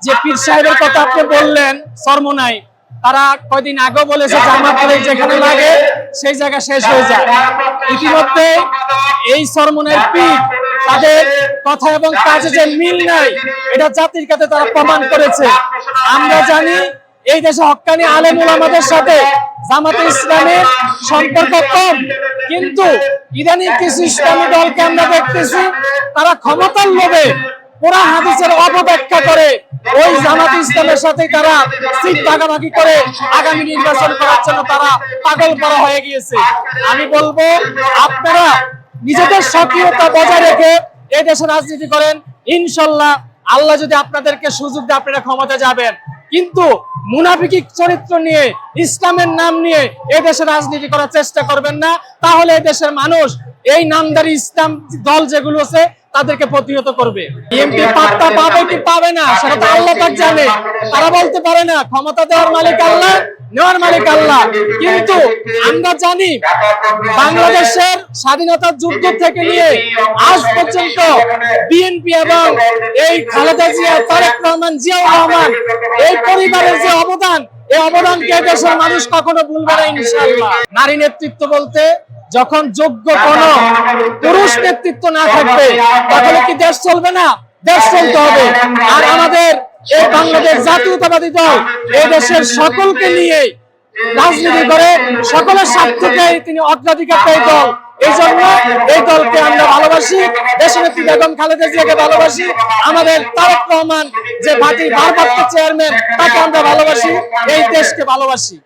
যে পীর সাহেবের কথা আপনি বললেন চরমোনাই, তারা কয়দিন আগে বলেছে জামাতের যেখানে লাগে সেই জায়গা শেষ হয়ে যায়। ইতিমধ্যে এই চরমোনাইর পীর তাদের কথা এবং কাজে যে মিল নাই এটা জাতির কাছে তারা প্রমাণ করেছে। আমরা জানি এই দেশে হক্কানি আলেম উলামাদের সাথে জামাতে ইসলামের সম্পর্ক কম, কিন্তু ইদানিং কিছু ইসলামী দলকে আমরা দেখতেছি তারা ক্ষমতার লোভে পুরা হাদিসের অপব্যাখ্যা করে ওই জামাতে ইসলামের সাথে তারা সিট ভাগাভাগি করে আগামী নির্বাচন করার জন্য তারা পাগল করা হয়ে গিয়েছে। আমি বলবো আপনারা নিজেদের সক্রিয়তা বজায় রেখে এই দেশে রাজনীতি করেন, ইনশাল্লাহ আল্লাহ যদি আপনাদেরকে সুযোগ দেয় আপনারা ক্ষমতা যাবেন। কিন্তু মুনাফিকি চরিত্র নিয়ে ইসলামের নাম নিয়ে এই দেশে রাজনীতি করার চেষ্টা করবেন না, তাহলে এই দেশের মানুষ এই নামদারি ইসলাম দল যেগুলো আছে তাদেরকে প্রতিহত করবে। বিএনপি পাত্তা পাবে কি পাবে না সেটা তো আল্লাহ পাক জানে, তারা বলতে পারে না। ক্ষমতা দেওয়ার মালিক আল্লাহ, নেওয়ার মালিক আল্লাহ। কিন্তু আমরা জানি বাংলাদেশের স্বাধীনতার যুদ্ধ থেকে নিয়ে আজ পর্যন্ত বিএনপি এবং এই খালেদা জিয়া, তারেক রহমান, জিয়াউর রহমান এই পরিবারের যে অবদান, এই অবদানকে দেশের মানুষ কখনো ভুলবে না ইনশাআল্লাহ। নারী নেতৃত্ব বলতে যখন যোগ্য কোন পুরুষ নেতৃত্ব না থাকবে তাহলে কি দেশ চলবে না? দেশ চলতে হবে। আর আমাদের এই বাংলাদেশ জাতীয়তাবাদী দল এই দেশের সকলকে নিয়ে রাজনীতি করে, সকলের স্বার্থকে তিনি অগ্রাধিকার দেয় দল। এই জন্য এই দলকে আমরা ভালোবাসি, দেশনেত্রী বেগম খালেদা জিয়াকে ভালোবাসি, আমাদের তারেক রহমান যে পার্টির ভারপ্রাপ্ত চেয়ারম্যান তাকে আমরা ভালোবাসি, এই দেশকে ভালোবাসি।